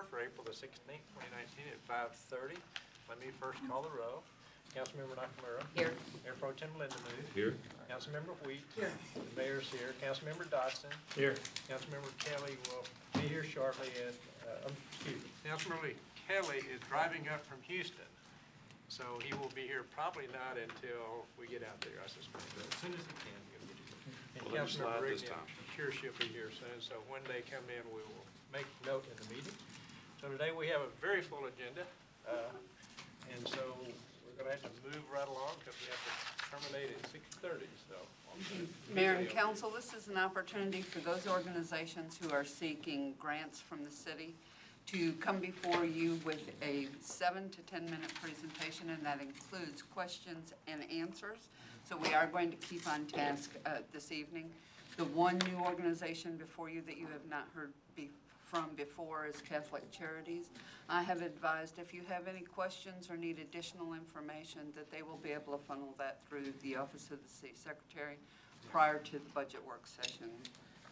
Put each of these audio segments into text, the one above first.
order for April the 16th, 2019 at 5:30. Let me first call the roll. Councilmember Nakamura. Here. Mayor Pro Tem Lindenmuth. Here. Councilmember Wheat. Here. The mayor's here. Councilmember Dodson. Here. Councilmember Kelly will be here shortly. Councilmember Kelly is driving up from Houston, so he will be here probably not until we get out there, I suspect. But as soon as he can, he'll get here. And Well, let me slide Councilmember this Rigney, time. I'm sure she'll be here soon, so when they come in, we will make note in the meeting. So today we have a very full agenda, and so we're going to have to move right along because we have to terminate at 6:30. So, Mayor and council, this is an opportunity for those organizations who are seeking grants from the city to come before you with a 7 to 10 minute presentation, and that includes questions and answers. So we are going to keep on task this evening. The one new organization before you that you have not heard from before is Catholic Charities. I have advised if you have any questions or need additional information that they will be able to funnel that through the Office of the City Secretary prior to the budget work session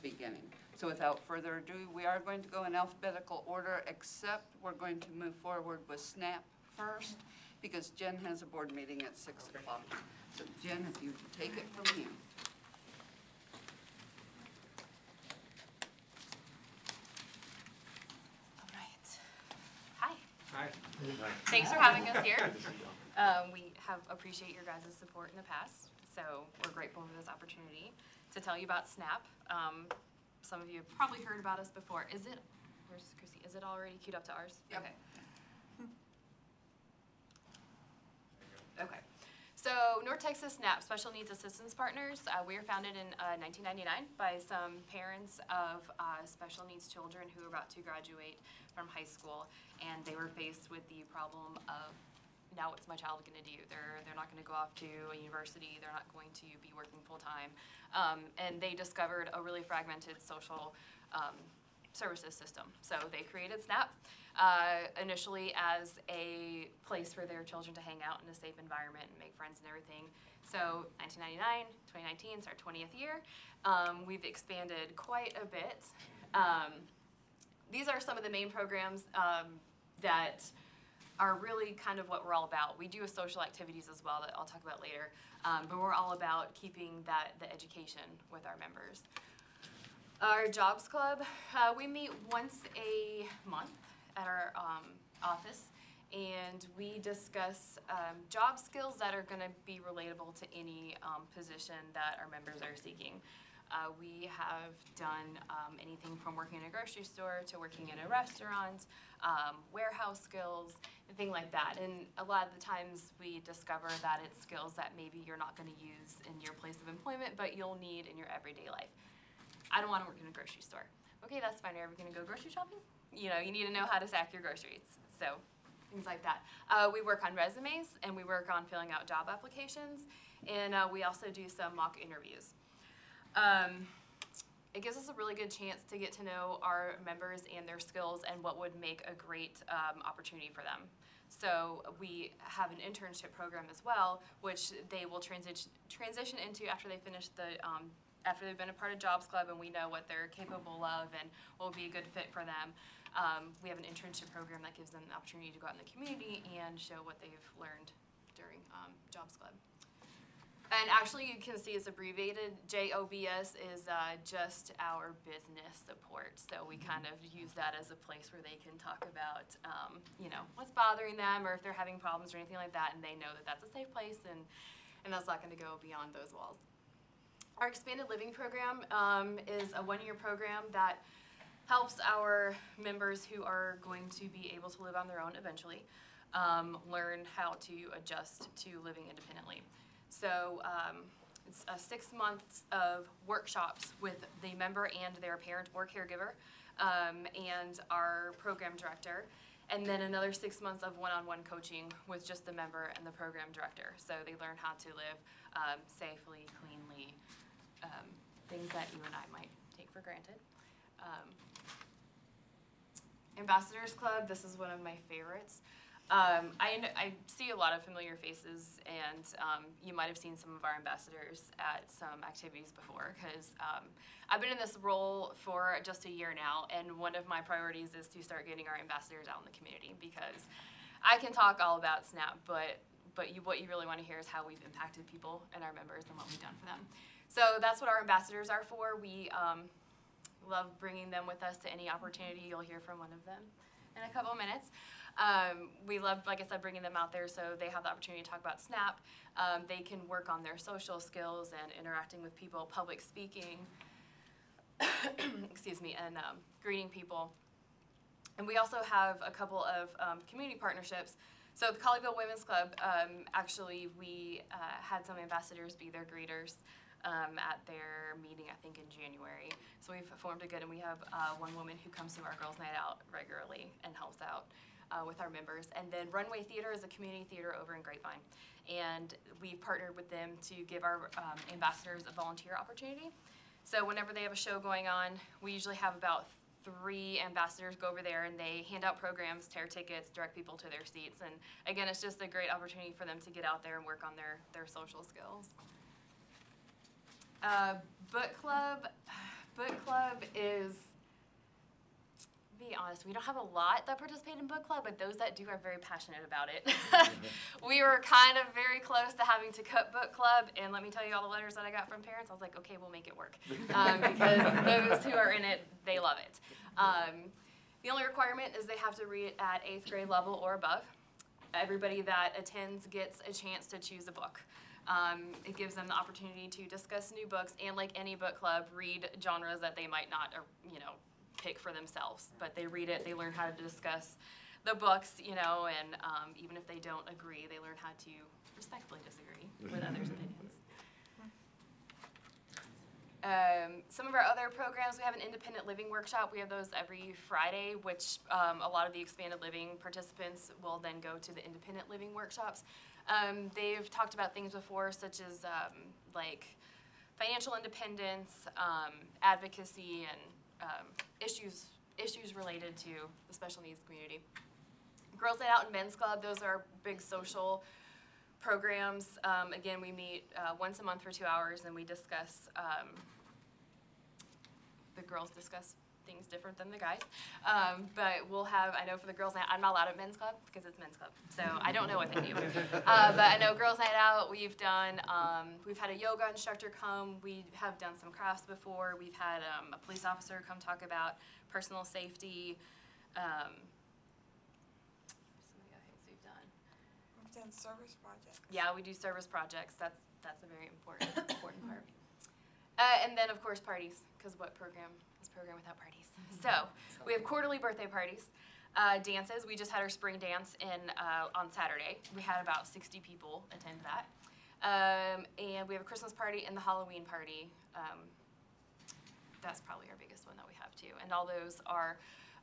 beginning. So without further ado, we are going to go in alphabetical order, except we're going to move forward with SNAP first because Jen has a board meeting at 6 o'clock. So Jen, if you take it from here. hi. Thanks for having us here. We have appreciate your guys' support in the past, so we're grateful for this opportunity to tell you about SNAP. Some of you have probably heard about us before. Where's Chrissy? Is it already queued up to ours? Yep. Okay. Okay. So North Texas SNAP, Special Needs Assistance Partners, we were founded in 1999 by some parents of special needs children who were about to graduate from high school, and they were faced with the problem of, now what's my child going to do? They're not going to go off to a university. They're not going to be working full time, and they discovered a really fragmented social services system. So they created SNAP initially as a place for their children to hang out in a safe environment and make friends and everything. So 1999, 2019 is our 20th year. We've expanded quite a bit. These are some of the main programs that are really kind of what we're all about. We do social activities as well that I'll talk about later, but we're all about keeping the education with our members. Our Jobs Club, we meet once a month at our office, and we discuss job skills that are going to be relatable to any position that our members are seeking. We have done anything from working in a grocery store to working in a restaurant, warehouse skills, and things like that. And a lot of the times we discover that it's skills that maybe you're not going to use in your place of employment, but you'll need in your everyday life. I don't want to work in a grocery store. Okay, that's fine. Are we going to go grocery shopping? You know, you need to know how to stack your groceries. So things like that. We work on resumes, and we work on filling out job applications, and we also do some mock interviews. It gives us a really good chance to get to know our members and their skills and what would make a great opportunity for them. So we have an internship program as well, which they will transition into after they finish the after they've been a part of Jobs Club and we know what they're capable of and what will be a good fit for them. We have an internship program that gives them the opportunity to go out in the community and show what they've learned during Jobs Club. And actually, you can see it's abbreviated. JOBS is just our business support. So we kind of use that as a place where they can talk about, you know, what's bothering them or if they're having problems or anything like that, and they know that that's a safe place and that's not going to go beyond those walls. Our Expanded Living Program is a one-year program that helps our members who are going to be able to live on their own eventually learn how to adjust to living independently. So it's 6 months of workshops with the member and their parent or caregiver and our program director, and then another 6 months of one-on-one coaching with just the member and the program director. So they learn how to live safely, cleanly, things that you and I might take for granted. Ambassadors Club, this is one of my favorites. I see a lot of familiar faces, and you might have seen some of our ambassadors at some activities before, because I've been in this role for just a year now, and one of my priorities is to start getting our ambassadors out in the community, because I can talk all about SNAP, but what you really want to hear is how we've impacted people and our members and what we've done for them. So that's what our ambassadors are for. We love bringing them with us to any opportunity. You'll hear from one of them in a couple of minutes. We love, like I said, bringing them out there so they have the opportunity to talk about SNAP. They can work on their social skills and interacting with people, public speaking, excuse me, and greeting people. And we also have a couple of community partnerships. So the Colleyville Women's Club, actually, we had some ambassadors be their greeters at their meeting, I think, in January. So we've formed a good, and we have one woman who comes to our Girls' Night Out regularly and helps out with our members. And then Runway Theater is a community theater over in Grapevine. And we've partnered with them to give our ambassadors a volunteer opportunity. So whenever they have a show going on, we usually have about 3 ambassadors go over there, and they hand out programs, tear tickets, direct people to their seats. And again, it's just a great opportunity for them to get out there and work on their social skills. Book club is, to be honest, we don't have a lot that participate in book club, but those that do are very passionate about it. We were kind of very close to having to cut book club, and let me tell you all the letters that I got from parents. I was like, okay, we'll make it work, because those who are in it, they love it. The only requirement is they have to read at 8th grade level or above. Everybody that attends gets a chance to choose a book. It gives them the opportunity to discuss new books, and like any book club, read genres that they might not, pick for themselves. But they read it, they learn how to discuss the books, and even if they don't agree, they learn how to respectfully disagree with others' opinions. Some of our other programs, we have an independent living workshop. We have those every Friday, which a lot of the expanded living participants will then go to the independent living workshops. They've talked about things before, such as like financial independence, advocacy, and issues related to the special needs community. Girls Night Out and Men's Club, those are big social programs. Again, we meet once a month for 2 hours, and we discuss, the girls discuss things different than the guys. But we'll have, I know for the Girls Night, I'm not allowed at Men's Club because it's Men's Club, so I don't know what they do. But I know Girls Night Out, we've done, we've had a yoga instructor come, we have done some crafts before, we've had a police officer come talk about personal safety. Some of the other things we've done. We've done service projects. Yeah, we do service projects. That's a very important part. And then, of course, parties, because what program is program without parties? So we have quarterly birthday parties, dances. We just had our spring dance on Saturday. We had about 60 people attend that. And we have a Christmas party and the Halloween party. That's probably our biggest one that we have too. And all those are,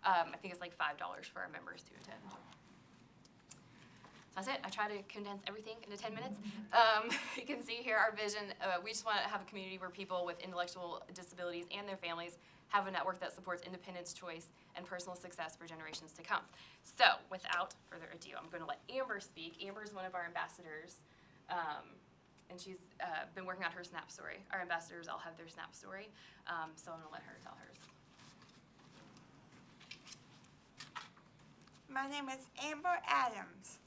I think it's like $5 for our members to attend. That's it. I try to condense everything into 10 minutes. You can see here our vision. We just want to have a community where people with intellectual disabilities and their families have a network that supports independence, choice, and personal success for generations to come. So without further ado, I'm going to let Amber speak. Amber is one of our ambassadors, and she's been working on her SNAP story. Our ambassadors all have their SNAP story, so I'm going to let her tell hers. My name is Amber Adams.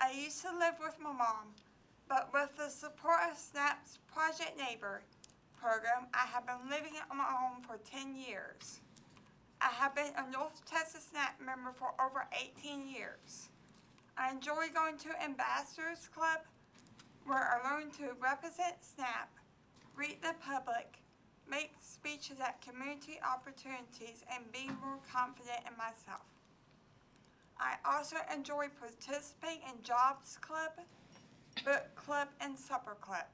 I used to live with my mom, but with the support of SNAP's Project Neighbor program, I have been living on my own for 10 years. I have been a North Texas SNAP member for over 18 years. I enjoy going to Ambassadors Club, where I learn to represent SNAP, read the public, make speeches at community opportunities, and be more confident in myself. I also enjoy participating in Jobs Club, Book Club, and Supper Club.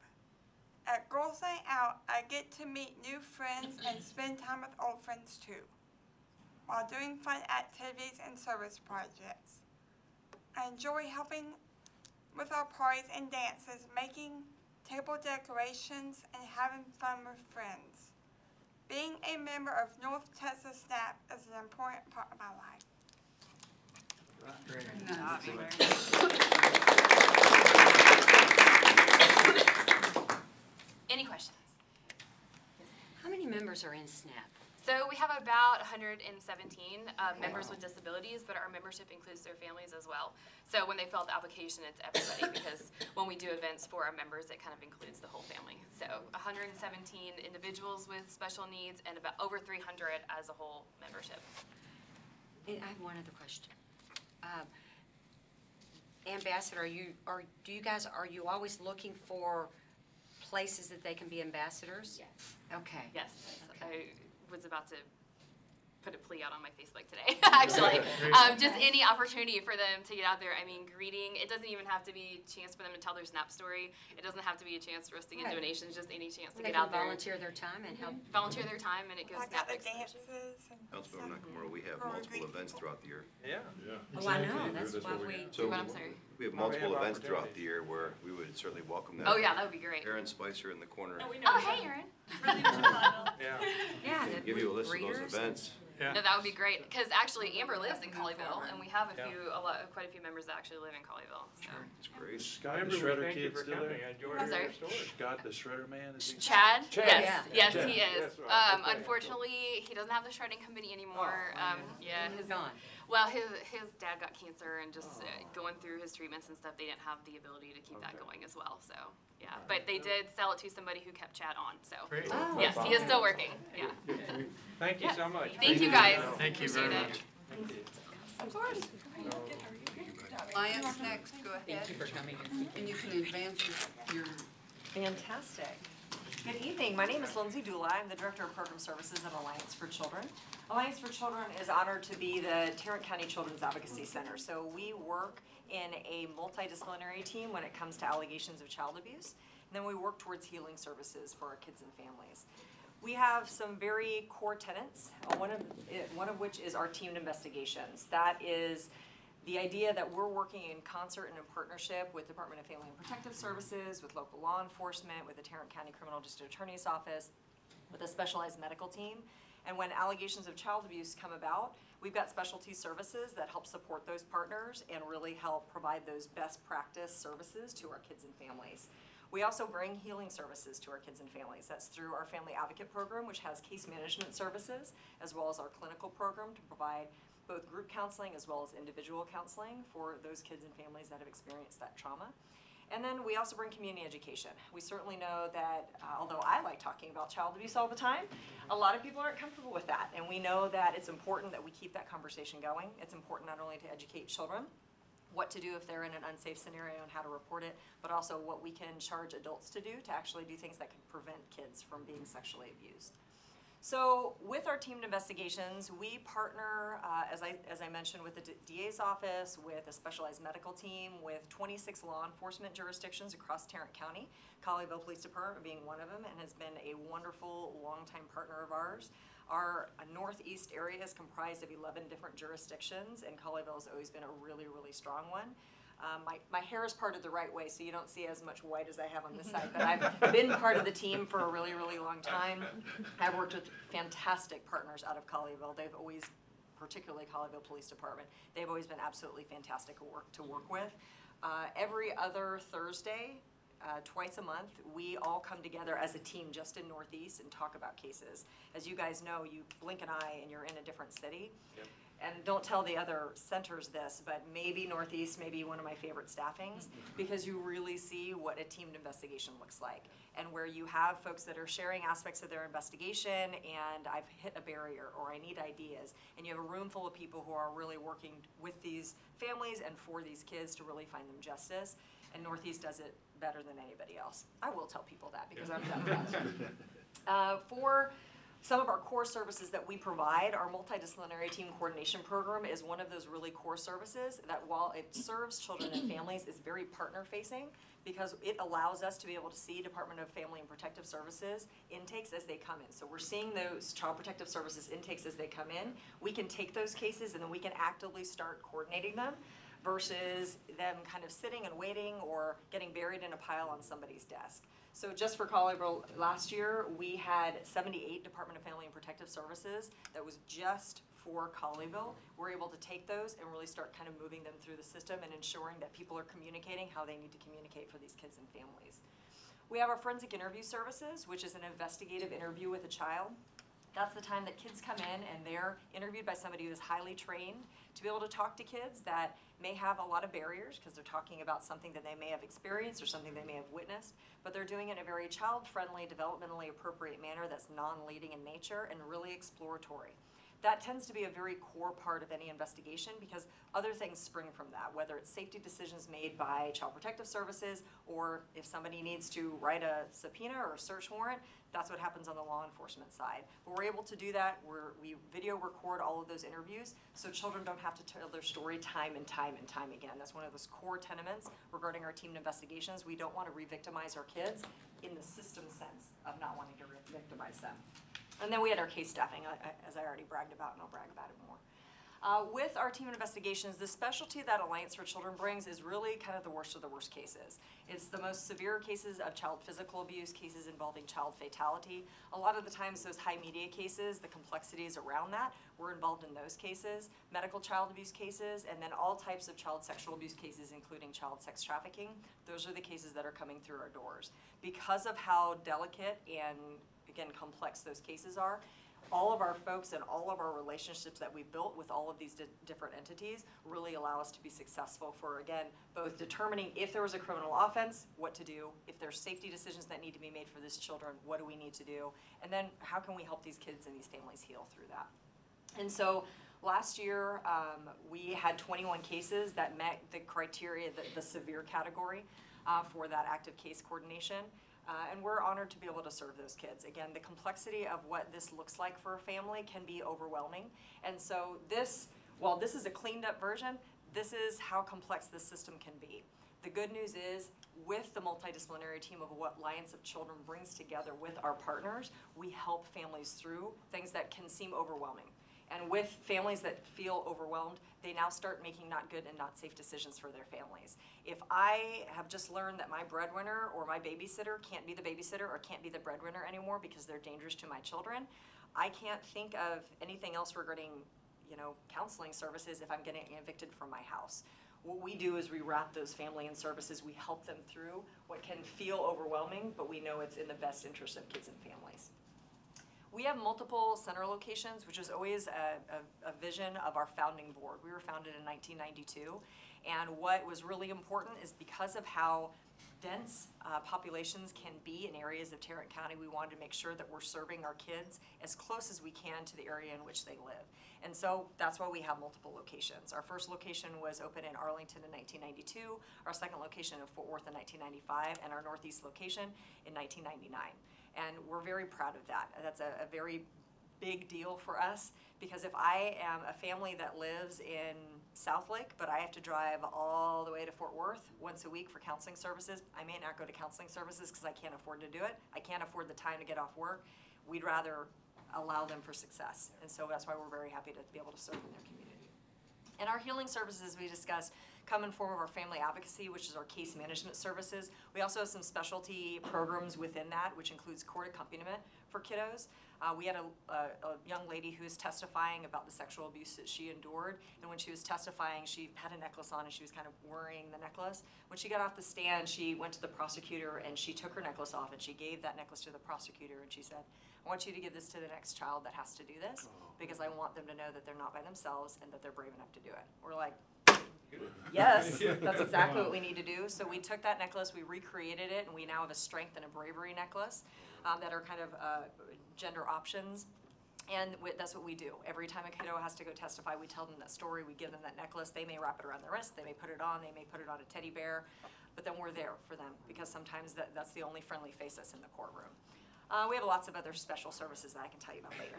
At Girls Night Out, I get to meet new friends and spend time with old friends too, while doing fun activities and service projects. I enjoy helping with our parties and dances, making table decorations, and having fun with friends. Being a member of North Texas SNAP is an important part of my life. Any questions? How many members are in SNAP? So we have about 117 members with disabilities, but our membership includes their families as well. So when they fill out the application, it's everybody because when we do events for our members, it kind of includes the whole family. So 117 individuals with special needs and about over 300 as a whole membership. And I have one other question. Ambassador, are you always looking for places that they can be ambassadors? Yes. Okay. Yes. Okay. I was about to put a plea out on my Facebook today, actually. Just any opportunity for them to get out there. I mean, greeting, it doesn't even have to be a chance for them to tell their SNAP story. It doesn't have to be a chance for us to get Right. donations, just any chance to They get can out there. volunteer their time and help. Volunteer their time, and it gives Like at SNAP the exposure. dances and Councilmember Nakamura, we have Or multiple greet events people. throughout the year. Yeah. Oh, I know, that's why we. So But I'm sorry. we have Well, we multiple have events throughout the opportunities. year where we would certainly welcome that. Oh, yeah, that would be great. Aaron Spicer in the corner. Oh, hey, Erin. Yeah. Yeah. Can the give you a list of those greeters. events. Yeah. No, that would be great, because actually Amber lives in Colleyville, and we have Yeah. quite a few members that actually live in Colleyville, so. It's great. Scott the Amber, we Shredder thank you kid for still coming. there? I enjoyed I'm your sorry? story. Scott the Shredder man, is he? Chad? Chad. Yes, Yeah. yes, he is. That's right. Okay. Unfortunately, he doesn't have the shredding company anymore. Yeah, Moved on. well, his dad got cancer, and just going through his treatments and stuff, they didn't have the ability to keep that going as well, so, yeah. But they did sell it to somebody who kept Chad on, so. Great. Oh. Yes, he is still working, yeah. Thank you so much. Thank you, guys. Thank you Appreciate very it. much. Thank you. Of course. Lions next, go ahead. Thank you for coming. And you can advance your Fantastic. Good evening. My name is Lindsay Dula. I'm the Director of Program Services at Alliance for Children. Alliance for Children is honored to be the Tarrant County Children's Advocacy Center. So we work in a multidisciplinary team when it comes to allegations of child abuse. And then we work towards healing services for our kids and families. We have some very core tenets, one of which is our teamed investigations. That is the idea that we're working in concert and in partnership with Department of Family and Protective Services, with local law enforcement, with the Tarrant County Criminal District Attorney's Office, with a specialized medical team. And when allegations of child abuse come about, we've got specialty services that help support those partners and really help provide those best practice services to our kids and families. We also bring healing services to our kids and families. That's through our Family Advocate Program, which has case management services, as well as our clinical program to provide both group counseling as well as individual counseling for those kids and families that have experienced that trauma. And then we also bring community education. We certainly know that, although I like talking about child abuse all the time, a lot of people aren't comfortable with that. And we know that it's important that we keep that conversation going. It's important not only to educate children, what to do if they're in an unsafe scenario and how to report it, but also what we can charge adults to do to actually do things that can prevent kids from being sexually abused. So with our teamed investigations, we partner, as I mentioned, with the DA's office, with a specialized medical team, with 26 law enforcement jurisdictions across Tarrant County, Colleyville Police Department being one of them, and has been a wonderful, longtime partner of ours. Our northeast area is comprised of 11 different jurisdictions, and Colleyville has always been a really, really strong one. My hair is parted the right way, so you don't see as much white as I have on this side, but I've been part of the team for a really, really long time. I've worked with fantastic partners out of Colleyville. They've always, particularly Colleyville Police Department, they've always been absolutely fantastic to work with. Every other Thursday, twice a month, we all come together as a team just in Northeast and talk about cases. As you guys know, you blink an eye and you're in a different city. Yep. And don't tell the other centers this, but maybe Northeast may be one of my favorite staffings because you really see what a teamed investigation looks like. And where you have folks that are sharing aspects of their investigation and I've hit a barrier or I need ideas, and you have a room full of people who are really working with these families and for these kids to really find them justice. And Northeast does it better than anybody else. I will tell people that because I'm done with that. For some of our core services that we provide, our multidisciplinary team coordination program is one of those really core services that while it serves children and families is very partner facing because it allows us to be able to see Department of Family and Protective Services intakes as they come in. So we're seeing those Child Protective Services intakes as they come in. We can take those cases and then we can actively start coordinating them versus them kind of sitting and waiting or getting buried in a pile on somebody's desk. So just for Colleyville, last year, we had 78 Department of Family and Protective Services that was just for Colleyville. We're able to take those and really start kind of moving them through the system and ensuring that people are communicating how they need to communicate for these kids and families. We have our forensic interview services, which is an investigative interview with a child. That's the time that kids come in and they're interviewed by somebody who is highly trained to be able to talk to kids that may have a lot of barriers because they're talking about something that they may have experienced or something they may have witnessed, but they're doing it in a very child-friendly, developmentally appropriate manner that's non-leading in nature and really exploratory. That tends to be a very core part of any investigation because other things spring from that, whether it's safety decisions made by Child Protective Services or if somebody needs to write a subpoena or a search warrant, that's what happens on the law enforcement side. But we're able to do that. We video record all of those interviews so children don't have to tell their story time and time and time again. That's one of those core tenements regarding our team investigations. We don't want to re-victimize our kids in the system sense of not wanting to re-victimize them. And then we had our case staffing, as I already bragged about, and I'll brag about it more. With our team investigations, the specialty that Alliance for Children brings is really kind of the worst of the worst cases. It's the most severe cases of child physical abuse, cases involving child fatality. A lot of the times those high media cases, the complexities around that, we're involved in those cases, medical child abuse cases, and then all types of child sexual abuse cases, including child sex trafficking. Those are the cases that are coming through our doors. Because of how delicate and, again, complex those cases are, all of our folks and all of our relationships that we've built with all of these different entities really allow us to be successful for, again, both determining if there was a criminal offense, what to do, if there's safety decisions that need to be made for these children, what do we need to do, and then how can we help these kids and these families heal through that. And so last year, we had 21 cases that met the criteria, the severe category for that active case coordination. And we're honored to be able to serve those kids. Again, the complexity of what this looks like for a family can be overwhelming. And so while this is a cleaned up version, this is how complex this system can be. The good news is, with the multidisciplinary team of what Alliance of Children brings together with our partners, we help families through things that can seem overwhelming. And with families that feel overwhelmed, they now start making not good and not safe decisions for their families. If I have just learned that my breadwinner or my babysitter can't be the babysitter or can't be the breadwinner anymore because they're dangerous to my children, I can't think of anything else regarding, counseling services if I'm getting evicted from my house. What we do is we wrap those family and services, we help them through what can feel overwhelming, but we know it's in the best interest of kids and families. We have multiple center locations, which is always a vision of our founding board. We were founded in 1992, and what was really important is because of how dense populations can be in areas of Tarrant County, we wanted to make sure that we're serving our kids as close as we can to the area in which they live. And so that's why we have multiple locations. Our first location was open in Arlington in 1992, our second location in Fort Worth in 1995, and our northeast location in 1999. And we're very proud of that. That's a very big deal for us because if I am a family that lives in Southlake, but I have to drive all the way to Fort Worth once a week for counseling services, I may not go to counseling services because I can't afford to do it. I can't afford the time to get off work. We'd rather allow them for success. And so that's why we're very happy to be able to serve in their community. And our healing services we discussed come in form of our family advocacy, which is our case management services. We also have some specialty programs within that, which includes court accompaniment for kiddos. We had a young lady who was testifying about the sexual abuse that she endured, and when she was testifying, she had a necklace on and she was kind of worrying the necklace. When she got off the stand, she went to the prosecutor and she took her necklace off and she gave that necklace to the prosecutor and she said, I want you to give this to the next child that has to do this because I want them to know that they're not by themselves and that they're brave enough to do it. We're like, yes, that's exactly what we need to do. So we took that necklace, we recreated it, and we now have a strength and a bravery necklace that are kind of gender options. And that's what we do. Every time a kiddo has to go testify, we tell them that story, we give them that necklace. They may wrap it around their wrist, they may put it on, they may put it on a teddy bear, but then we're there for them because sometimes that's the only friendly face that's in the courtroom. We have lots of other special services that I can tell you about later.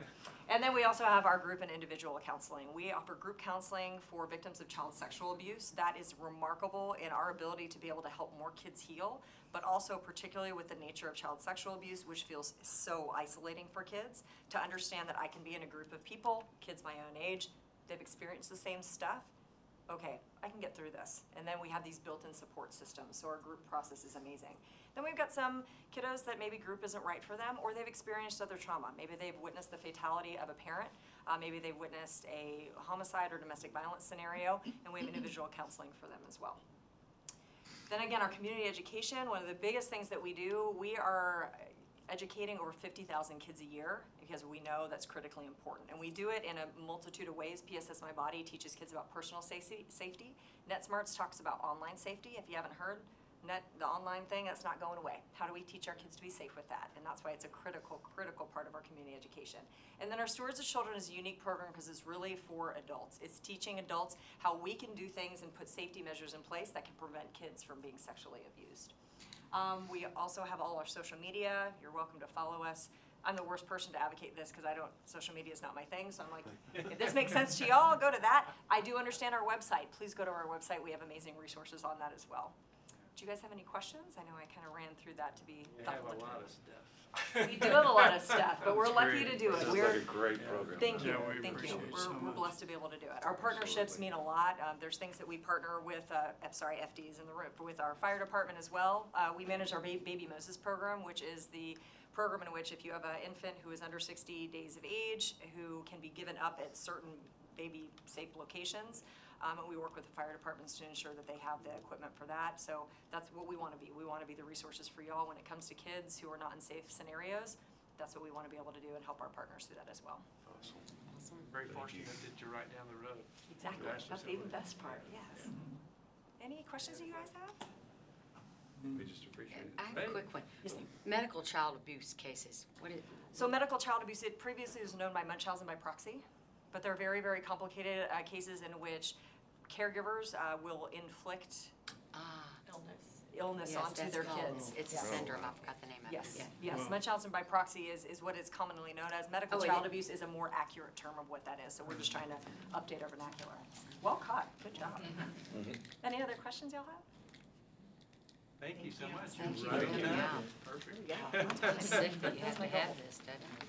And then we also have our group and individual counseling. We offer group counseling for victims of child sexual abuse. That is remarkable in our ability to be able to help more kids heal, but also particularly with the nature of child sexual abuse, which feels so isolating for kids, to understand that I can be in a group of people, kids my own age, they've experienced the same stuff, okay, I can get through this. And then we have these built-in support systems, so our group process is amazing. Then we've got some kiddos that maybe group isn't right for them, or they've experienced other trauma. Maybe they've witnessed the fatality of a parent, maybe they've witnessed a homicide or domestic violence scenario, and we have individual counseling for them as well. Then again, our community education, one of the biggest things that we do, we are educating over 50,000 kids a year because we know that's critically important. And we do it in a multitude of ways. PSS My Body teaches kids about personal safety. NetSmarts talks about online safety. If you haven't heard, the online thing, that's not going away. How do we teach our kids to be safe with that? And that's why it's a critical part of our community education. And then our Stewards of Children is a unique program because it's really for adults. It's teaching adults how we can do things and put safety measures in place that can prevent kids from being sexually abused. We also have all our social media. You're welcome to follow us. I'm the worst person to advocate this because social media is not my thing. So I'm like, if this makes sense to y'all, go to that. I do understand our website. Please go to our website. We have amazing resources on that as well. Do you guys have any questions? I know I kind of ran through that to be You have thoughtful. a lot of stuff. We do have a lot of stuff, but we're lucky to do it. Sounds like a great program. Thank you, Yeah, we thank you. appreciate it so We're blessed to be able to do it. Our partnerships mean a lot. There's things that we partner with, FD's in the room, with our fire department as well. We manage our Baby Moses program, which is the program in which if you have an infant who is under 60 days of age, who can be given up at certain baby safe locations, and we work with the fire departments to ensure that they have the equipment for that. So that's what we want to be. We want to be the resources for y'all when it comes to kids who are not in safe scenarios. That's what we want to be able to do and help our partners do that as well. Very fortunate that you're right down the road. Exactly. That's That's the even best part, yes. Any questions that you guys have? We just appreciate it. I have a quick one. Medical child abuse cases, what is, So medical child abuse, it previously was known by Munchausen by proxy, but they're very, very complicated cases in which caregivers will inflict illness yes, onto that's their called, kids. it's a syndrome, I forgot the name of it. Yes, Yeah. yes. Munchausen by proxy is what it's commonly known as. Medical Oh, child yeah. abuse is a more accurate term of what that is, so we're just trying to update our vernacular. Well caught, good job. Any other questions y'all have? Thank you so much. Thank you Right for on coming time. out. Perfect. It's sick that you have to have this, doesn't it?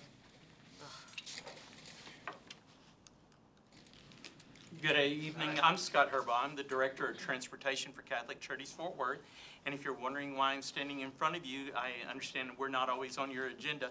Good evening. I'm Scott Herbaugh. I'm the Director of Transportation for Catholic Charities Fort Worth. And if you're wondering why I'm standing in front of you, I understand that we're not always on your agenda.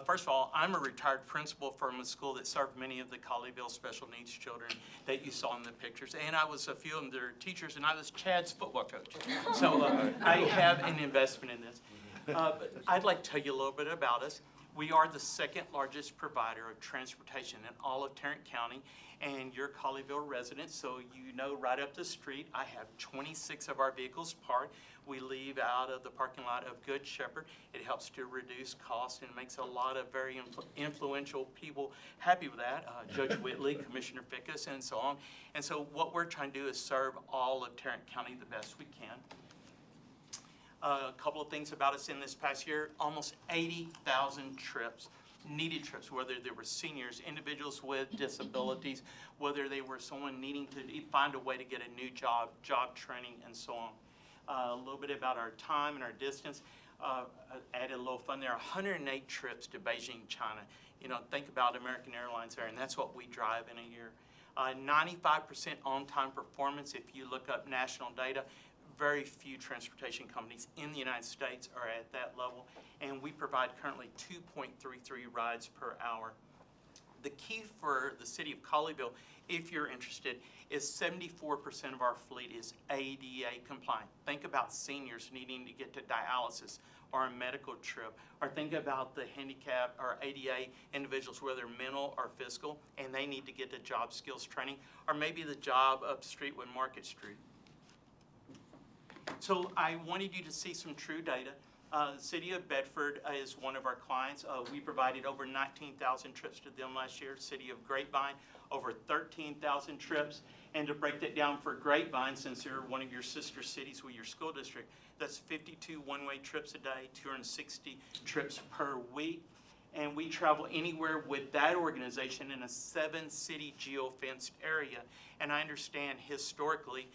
First of all, I'm a retired principal from a school that served many of the Colleyville special needs children that you saw in the pictures. And I was a few of their teachers, and I was Chad's football coach. So I have an investment in this. But I'd like to tell you a little bit about us. We are the second largest provider of transportation in all of Tarrant County, and you're Colleyville residents, so you know right up the street. I have 26 of our vehicles parked. We leave out of the parking lot of Good Shepherd. It helps to reduce costs and makes a lot of very influential people happy with that. Judge Whitley, Commissioner Fickus, and so on. And so what we're trying to do is serve all of Tarrant County the best we can. A couple of things about us in this past year: almost 80,000 trips, needed trips, whether they were seniors, individuals with disabilities, whether they were someone needing to find a way to get a new job, job training, and so on. A little bit about our time and our distance. Added a little fun there. 108 trips to Beijing, China. You know, think about American Airlines there, and that's what we drive in a year. 95% on-time performance. If you look up national data, very few transportation companies in the United States are at that level, and we provide currently 2.33 rides per hour. The key for the city of Colleyville, if you're interested, is 74% of our fleet is ADA compliant. Think about seniors needing to get to dialysis or a medical trip, or think about the handicapped or ADA individuals, whether mental or physical, and they need to get to job skills training, or maybe the job up the street with Market Street. So I wanted you to see some true data. The City of Bedford is one of our clients. We provided over 19,000 trips to them last year. City of Grapevine, over 13,000 trips. And to break that down for Grapevine, since they're one of your sister cities with your school district, that's 52 one-way trips a day, 260 trips per week. And we travel anywhere with that organization in a 7-city geo-fenced area. And I understand historically,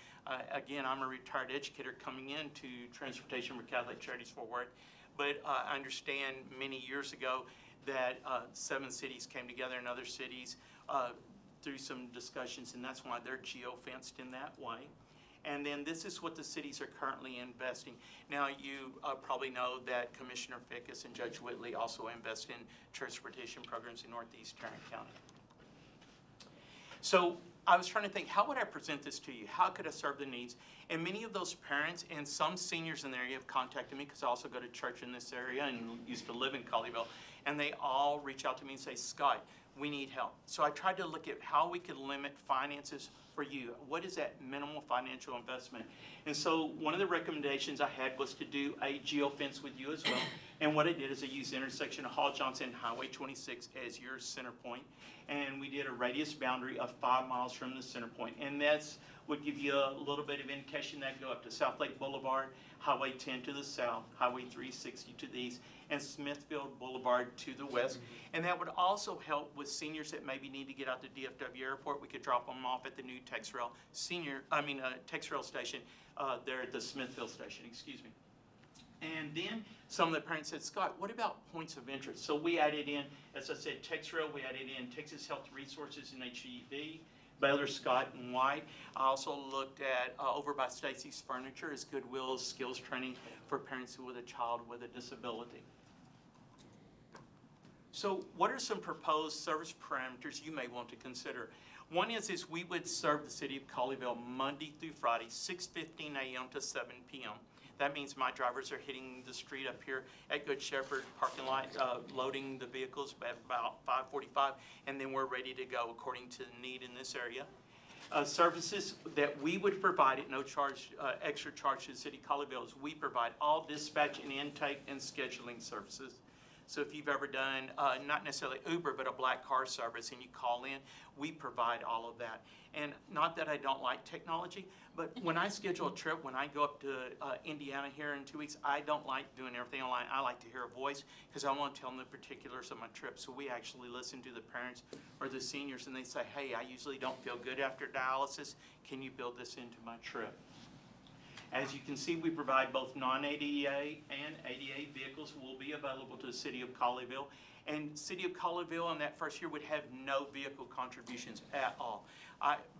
again, I'm a retired educator coming into transportation for Catholic Charities Fort Worth, but I understand many years ago that 7 cities came together in other cities. through some discussions, and that's why they're geo-fenced in that way. And then this is what the cities are currently investing. Now, you probably know that Commissioner Fickus and Judge Whitley also invest in transportation programs in Northeast Tarrant County. So I was trying to think, how would I present this to you? How could I serve the needs? And many of those parents and some seniors in the area have contacted me, because I also go to church in this area and used to live in Colleyville, and they all reach out to me and say, Scott, we need help. So I tried to look at how we could limit finances for you. What is that minimal financial investment? And so one of the recommendations I had was to do a geofence with you as well. And what I did is I used the intersection of Hall Johnson and Highway 26 as your center point. And we did a radius boundary of 5 miles from the center point. And that's would give you a little bit of indication that go up to South Lake Boulevard, Highway 10 to the south, Highway 360 to the east, and Smithfield Boulevard to the west. And that would also help with seniors that maybe need to get out to DFW Airport. We could drop them off at the new TexRail TexRail station there at the Smithfield station, excuse me. And then some of the parents said, Scott, what about points of interest? So we added in, as I said, TexRail, we added in Texas Health Resources and HEB, Baylor, Scott, and White. I also looked at over by Stacy's Furniture as Goodwill's skills training for parents with a child with a disability. So what are some proposed service parameters you may want to consider? One is we would serve the city of Colleyville Monday through Friday, 6:15 a.m. to 7 p.m. That means my drivers are hitting the street up here at Good Shepherd parking lot, loading the vehicles at about 5:45, and then we're ready to go according to the need in this area. Services that we would provide at no charge, extra charge to the city of Colleyville is we provide all dispatch and intake and scheduling services. So if you've ever done, not necessarily Uber, but a black car service and you call in, we provide all of that. And not that I don't like technology, but when I schedule a trip, when I go up to Indiana here in 2 weeks, I don't like doing everything online. I like to hear a voice because I want to tell them the particulars of my trip. So we actually listen to the parents or the seniors and they say, hey, I usually don't feel good after dialysis. Can you build this into my trip? As you can see, we provide both non-ADA and ADA vehicles will be available to the city of Colleyville. And city of Colleyville in that first year would have no vehicle contributions at all.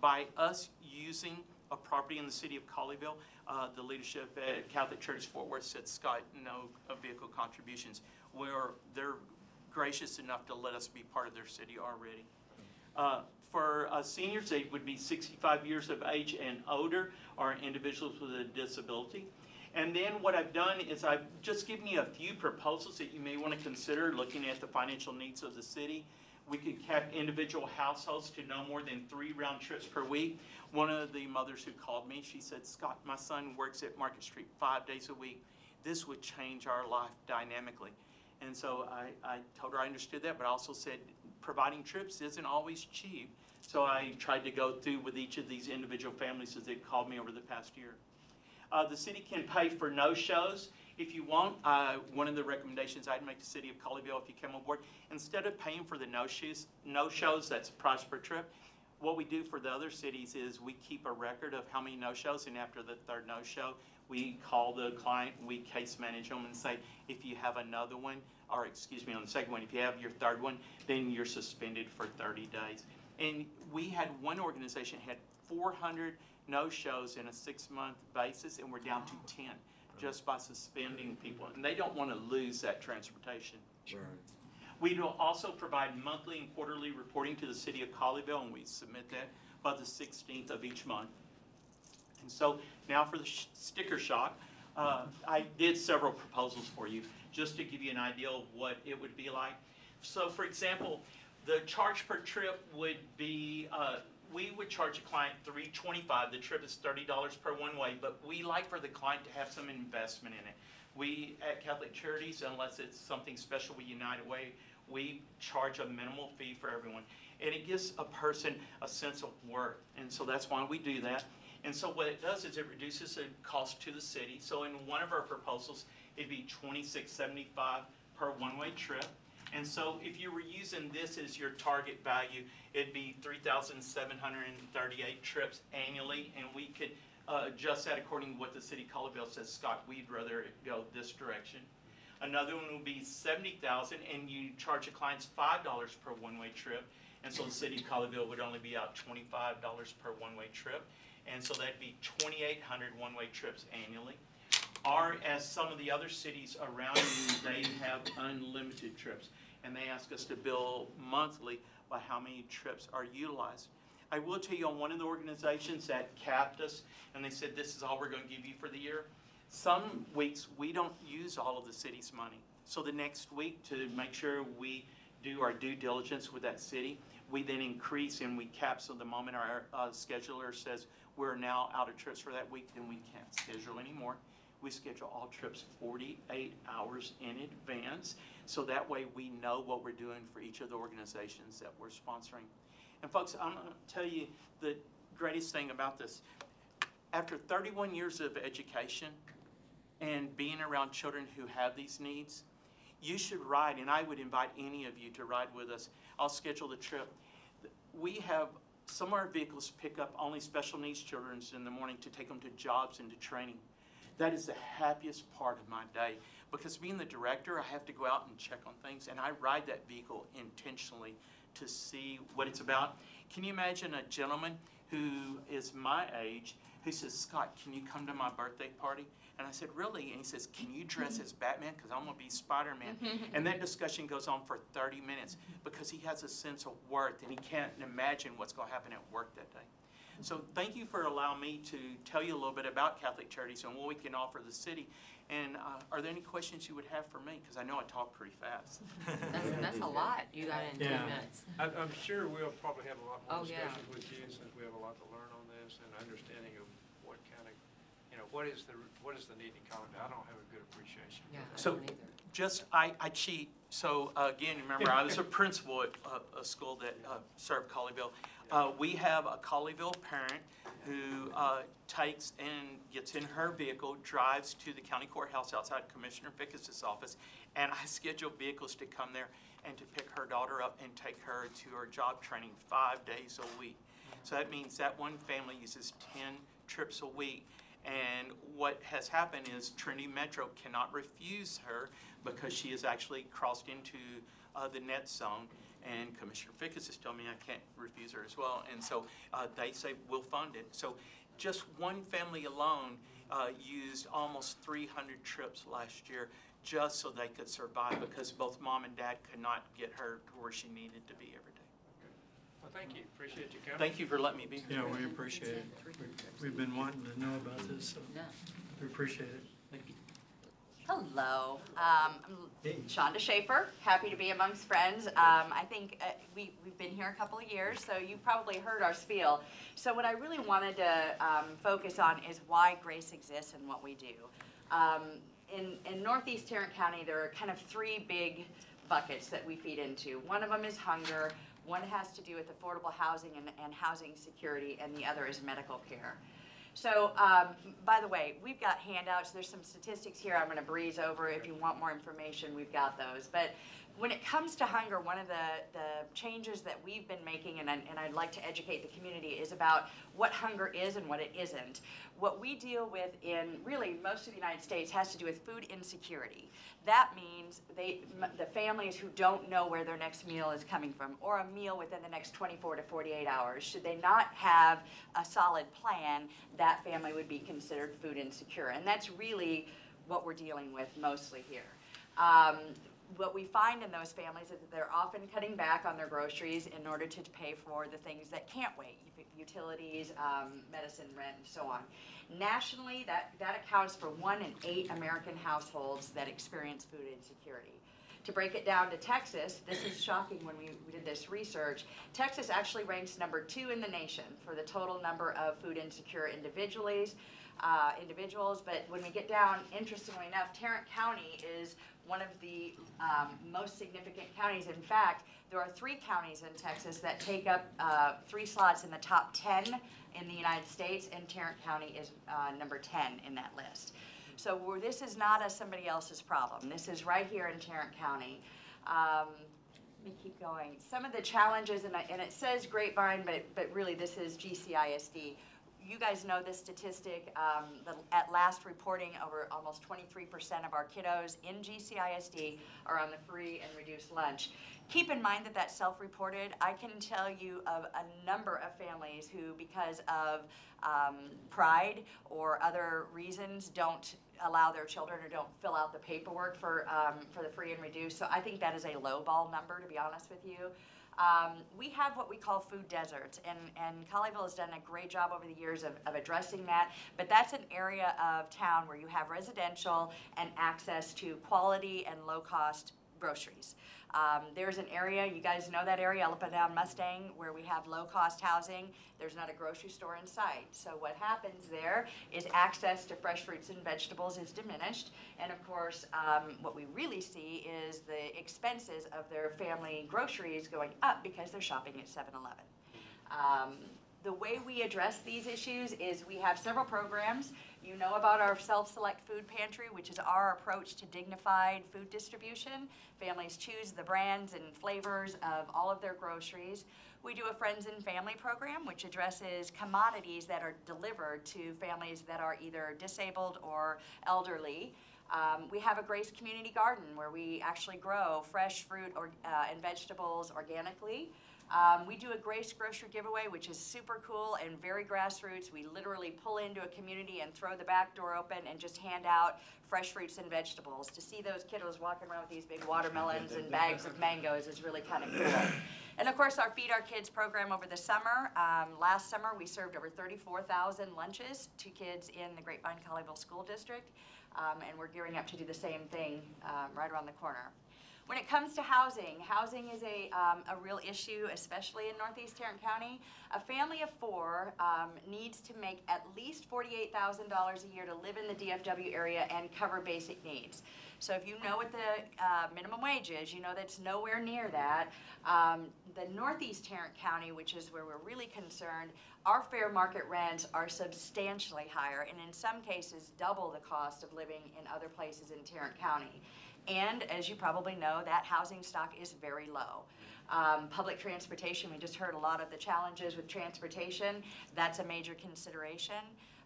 By us using a property in the city of Colleyville, the leadership at Catholic Church Fort Worth said, Scott, no vehicle contributions. They're gracious enough to let us be part of their city already. For seniors, they would be 65 years of age and older, or individuals with a disability. And then what I've done is I've just given you a few proposals that you may want to consider looking at the financial needs of the city. We could cap individual households to no more than 3 round trips per week. One of the mothers who called me, she said, Scott, my son works at Market Street 5 days a week. This would change our life dynamically. And so I told her I understood that, but I also said providing trips isn't always cheap. So I tried to go through with each of these individual families as they've called me over the past year. The city can pay for no-shows if you want. One of the recommendations I'd make to the city of Colleyville if you come on board, instead of paying for the no-shows, that's a price per trip, what we do for the other cities is we keep a record of how many no-shows, and after the 3rd no-show, we call the client, we case manage them and say, if you have another one, or excuse me, on the second one, if you have your 3rd one, then you're suspended for 30 days. And we had one organization had 400 no-shows in a 6-month basis, and we're down to 10 just by suspending people. And they don't want to lose that transportation. Right. We will also provide monthly and quarterly reporting to the city of Colleyville, and we submit that by the 16th of each month. And so now for the sticker shock, I did several proposals for you just to give you an idea of what it would be like. So for example, the charge per trip would be, we would charge a client $325. The trip is $30 per one way, but we like for the client to have some investment in it. We at Catholic Charities, unless it's something special with United Way, we charge a minimal fee for everyone. And it gives a person a sense of worth. And so that's why we do that. And so what it does is it reduces the cost to the city. So in one of our proposals, it'd be $26.75 per one-way trip. And so if you were using this as your target value, it'd be 3,738 trips annually, and we could adjust that according to what the city of Colleyville says, Scott, we'd rather go this direction. Another one would be 70,000, and you charge the clients $5 per one-way trip, And so the city of Colleyville would only be out $25 per one-way trip. And so that'd be 2,800 one-way trips annually. Or as some of the other cities around you, they have unlimited trips. And they ask us to bill monthly by how many trips are utilized. I will tell you on one of the organizations that capped us, and they said this is all we're going to give you for the year. Some weeks we don't use all of the city's money. So the next week, to make sure we do our due diligence with that city, we then increase and we cap. So the moment our scheduler says we're now out of trips for that week, then we can't schedule anymore. We schedule all trips 48 hours in advance, so that way we know what we're doing for each of the organizations that we're sponsoring. And folks, I'm going to tell you the greatest thing about this. After 31 years of education and being around children who have these needs, you should ride, and I would invite any of you to ride with us. I'll schedule the trip. We have some of our vehicles pick up only special needs children in the morning to take them to jobs and to training. That is the happiest part of my day, because being the director, I have to go out and check on things, and I ride that vehicle intentionally to see what it's about. Can you imagine a gentleman who is my age who says, Scott, can you come to my birthday party? And I said, really? And he says, can you dress as Batman? Because I'm going to be Spider-Man. And that discussion goes on for 30 minutes because he has a sense of worth and he can't imagine what's going to happen at work that day. So thank you for allowing me to tell you a little bit about Catholic Charities and what we can offer the city. And are there any questions you would have for me? Because I know I talk pretty fast. That's a lot you got in 10 Yeah. minutes. I'm sure we'll probably have a lot more Oh, yeah. discussions with you, since we have a lot to learn on this and understanding of what kind of, what is the need in Colleyville. I don't have a good appreciation. Yeah, I So don't either. just, I cheat. So again, remember, I was a principal at a school that served Colleyville. We have a Colleyville parent who takes and gets in her vehicle, drives to the county courthouse outside Commissioner Fickus' office, and I schedule vehicles to come there and to pick her daughter up and take her to her job training 5 days a week. So that means that one family uses 10 trips a week. And what has happened is Trinity Metro cannot refuse her because she has actually crossed into the net zone. And Commissioner Fickus has told me I can't refuse her as well. And so they say we'll fund it. So just one family alone used almost 300 trips last year just so they could survive, because both mom and dad could not get her to where she needed to be every day. Well, thank you. Appreciate you coming. Thank you for letting me be here. Yeah, we appreciate it. We've been wanting to know about this, so No. we appreciate it. Thank you. Hello, I'm Shonda Schaefer, happy to be amongst friends. I think we've been here a couple of years, so you've probably heard our spiel. So what I really wanted to focus on is why Grace exists and what we do. In Northeast Tarrant County, there are kind of three big buckets that we feed into. One of them is hunger, one has to do with affordable housing and housing security, and the other is medical care. So, by the way, we've got handouts. There's some statistics here I'm going to breeze over. If you want more information, we've got those. But when it comes to hunger, one of the changes that we've been making, and I'd like to educate the community, is about what hunger is and what it isn't. What we deal with in really most of the United States has to do with food insecurity. That means the families who don't know where their next meal is coming from, or a meal within the next 24 to 48 hours. Should they not have a solid plan, that family would be considered food insecure. And that's really what we're dealing with mostly here. What we find in those families is that they're often cutting back on their groceries in order to pay for the things that can't wait, utilities, medicine, rent, and so on. Nationally, that accounts for 1 in 8 American households that experience food insecurity. To break it down to Texas, this is shocking when we did this research. Texas actually ranks number 2 in the nation for the total number of food insecure individuals, but when we get down, interestingly enough, Tarrant County is one of the most significant counties. In fact, there are 3 counties in Texas that take up 3 slots in the top 10 in the United States, and Tarrant County is number 10 in that list. So this is not somebody else's problem. This is right here in Tarrant County. Let me keep going. Some of the challenges, and it says Grapevine, but really this is GCISD. You guys know this statistic. At last reporting, over almost 23% of our kiddos in GCISD are on the free and reduced lunch. Keep in mind that that's self-reported. I can tell you of a number of families who, because of pride or other reasons, don't allow their children or don't fill out the paperwork for the free and reduced. So I think that is a lowball number, to be honest with you. We have what we call food deserts, and Colleyville has done a great job over the years of addressing that, but that's an area of town where you have residential and access to quality and low-cost groceries. There's an area, you guys know that area, up and down Mustang, where we have low-cost housing. There's not a grocery store in sight. So what happens there is access to fresh fruits and vegetables is diminished. And of course, what we really see is the expenses of their family groceries going up because they're shopping at 7-Eleven. The way we address these issues is we have several programs. You know about our self-select food pantry, which is our approach to dignified food distribution. Families choose the brands and flavors of all of their groceries. We do a Friends and Family program, which addresses commodities that are delivered to families that are either disabled or elderly. We have a Grace Community Garden where we actually grow fresh fruit and vegetables organically. We do a Grace Grocery Giveaway, which is super cool and very grassroots. We literally pull into a community and throw the back door open and just hand out fresh fruits and vegetables. To see those kiddos walking around with these big watermelons and bags of mangoes is really kind of cool. And of course, our Feed Our Kids program over the summer. Last summer, we served over 34,000 lunches to kids in the Grapevine Colleyville School District, and we're gearing up to do the same thing right around the corner. When it comes to housing, housing is a real issue, especially in Northeast Tarrant County. A family of 4 needs to make at least $48,000 a year to live in the DFW area and cover basic needs. So if you know what the minimum wage is, you know that's nowhere near that. The Northeast Tarrant County, which is where we're really concerned, our fair market rents are substantially higher, and in some cases double the cost of living in other places in Tarrant County. And as you probably know, that housing stock is very low. Public transportation, we just heard a lot of the challenges with transportation. That's a major consideration.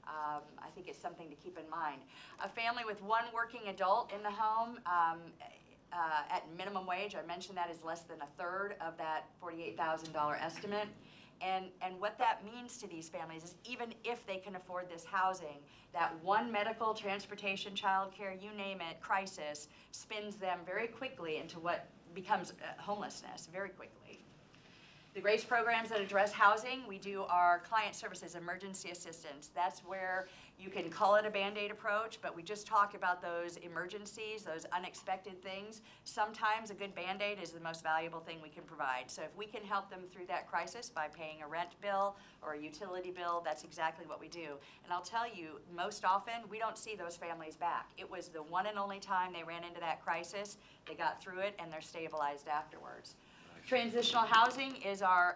I think it's something to keep in mind. A family with 1 working adult in the home at minimum wage, I mentioned that, is less than 1/3 of that $48,000 estimate. And what that means to these families is even if they can afford this housing, that one medical, transportation, childcare, you name it, crisis spins them very quickly into what becomes homelessness very quickly. The GRACE programs that address housing, we do our client services, emergency assistance. That's where you can call it a Band-Aid approach, but we just talk about those emergencies, those unexpected things. Sometimes a good Band-Aid is the most valuable thing we can provide. So if we can help them through that crisis by paying a rent bill or a utility bill, that's exactly what we do. And I'll tell you, most often, we don't see those families back. It was the one and only time they ran into that crisis, they got through it, and they're stabilized afterwards. Transitional housing is our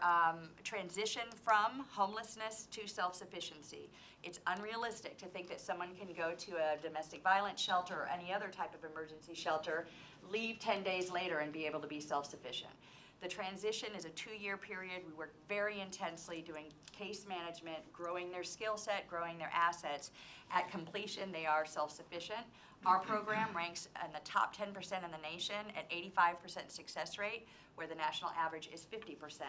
transition from homelessness to self-sufficiency. It's unrealistic to think that someone can go to a domestic violence shelter or any other type of emergency shelter, leave 10 days later and be able to be self-sufficient. The transition is a 2-year period. We work very intensely doing case management, growing their skill set, growing their assets. At completion, they are self-sufficient. Our program ranks in the top 10% in the nation at 85% success rate, where the national average is 50%.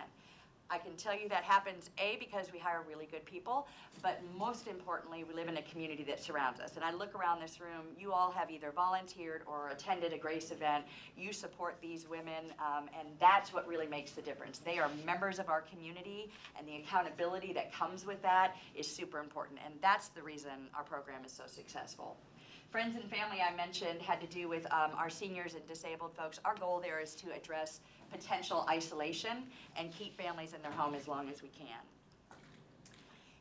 I can tell you that happens, A, because we hire really good people, but most importantly, we live in a community that surrounds us. And I look around this room, you all have either volunteered or attended a GRACE event. You support these women, and that's what really makes the difference. They are members of our community, and the accountability that comes with that is super important. And that's the reason our program is so successful. Friends and Family, I mentioned, had to do with our seniors and disabled folks. Our goal there is to address potential isolation and keep families in their home as long as we can.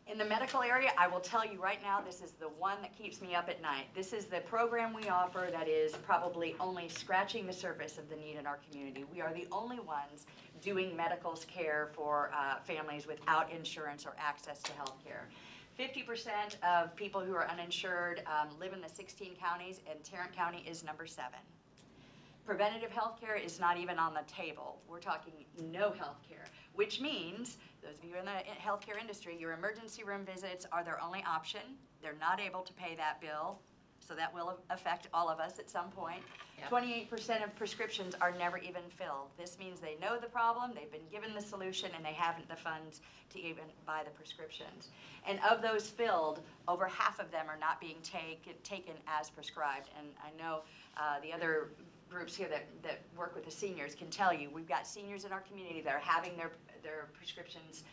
In the medical area, I will tell you right now, this is the one that keeps me up at night. This is the program we offer that is probably only scratching the surface of the need in our community. We are the only ones doing medical care for families without insurance or access to health care. 50% of people who are uninsured live in the 16 counties, and Tarrant County is number 7. Preventative health care is not even on the table. We're talking no health care, which means, those of you in the healthcare industry, your emergency room visits are their only option. They're not able to pay that bill, so that will affect all of us at some point. 28% of prescriptions are never even filled. This means they know the problem, they've been given the solution, and they haven't the funds to even buy the prescriptions. And of those filled, over half of them are not being taken as prescribed. And I know the other groups here that work with the seniors can tell you, we've got seniors in our community that are having their prescriptions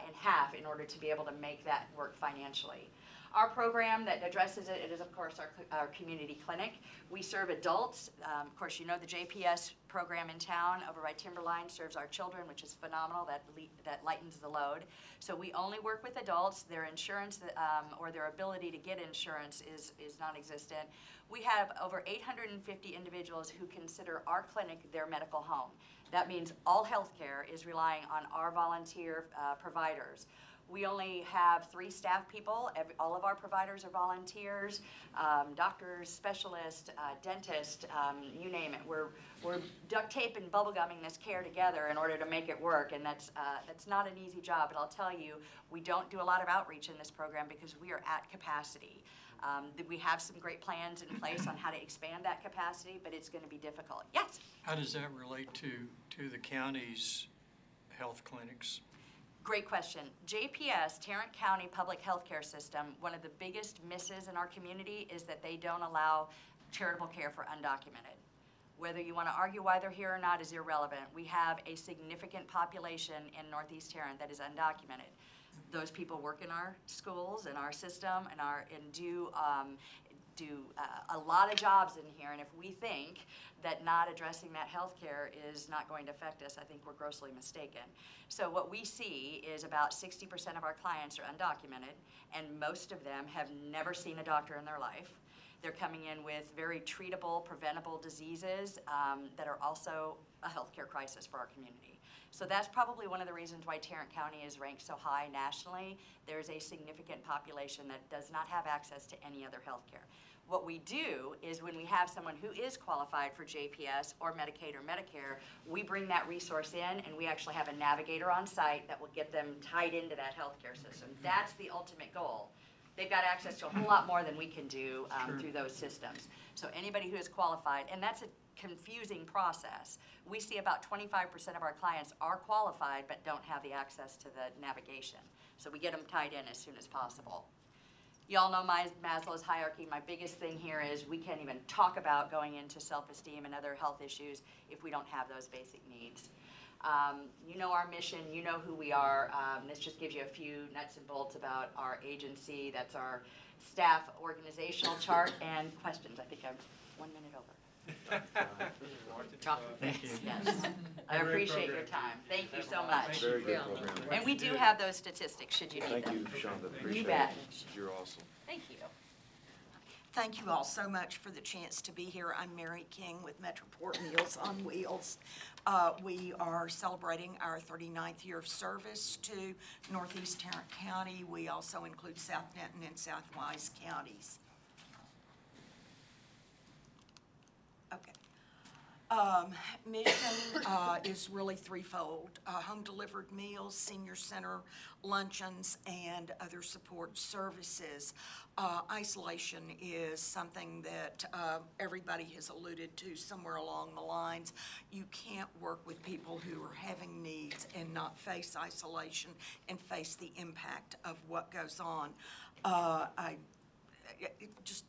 in half in order to be able to make that work financially. Our program that addresses it is, of course, our community clinic. We serve adults. Of course, you know the JPS program in town over by Timberline serves our children, which is phenomenal. That lightens the load. So we only work with adults. Their insurance or their ability to get insurance is non-existent. We have over 850 individuals who consider our clinic their medical home. That means all healthcare is relying on our volunteer providers. We only have 3 staff people. All of our providers are volunteers, doctors, specialists, dentists, you name it. We're duct tape and bubble gumming this care together in order to make it work, and that's not an easy job. But I'll tell you, we don't do a lot of outreach in this program because we are at capacity. We have some great plans in place on how to expand that capacity, but it's going to be difficult. Yes? How does that relate to the county's health clinics? Great question. JPS, Tarrant County Public Healthcare System, one of the biggest misses in our community is that they don't allow charitable care for undocumented. Whether you want to argue why they're here or not is irrelevant. We have a significant population in Northeast Tarrant that is undocumented. Those people work in our schools, in our system, and do a lot of jobs in here, and if we think that not addressing that health care is not going to affect us, I think we're grossly mistaken. So what we see is about 60% of our clients are undocumented, and most of them have never seen a doctor in their life. They're coming in with very treatable, preventable diseases that are also a healthcare crisis for our community. So that's probably one of the reasons why Tarrant County is ranked so high nationally. There's a significant population that does not have access to any other healthcare. What we do is when we have someone who is qualified for JPS or Medicaid or Medicare, we bring that resource in and we actually have a navigator on site that will get them tied into that healthcare system. That's the ultimate goal. They've got access to a whole lot more than we can do through those systems. So anybody who is qualified, and that's a confusing process. We see about 25% of our clients are qualified but don't have the access to the navigation. So we get them tied in as soon as possible. Y'all know my Maslow's hierarchy. My biggest thing here is we can't even talk about going into self-esteem and other health issues if we don't have those basic needs. You know our mission, you know who we are. This just gives you a few nuts and bolts about our agency. That's our staff organizational chart and questions. I think I'm 1 minute over. Thank you. Yes. I appreciate your time. Thank you so much. Very good program. And we do have those statistics should you need Thank them. you, Shonda. Appreciate it. bet. You're awesome. Thank you. Thank you all so much for the chance to be here. I'm Mary King with Metroport Meals on Wheels. We are celebrating our 39th year of service to Northeast Tarrant County. We also include South Denton and South Wise counties. Okay. Mission is really threefold. Home-delivered meals, senior center luncheons, and other support services. Isolation is something that everybody has alluded to somewhere along the lines. You can't work with people who are having needs and not face isolation and face the impact of what goes on. Just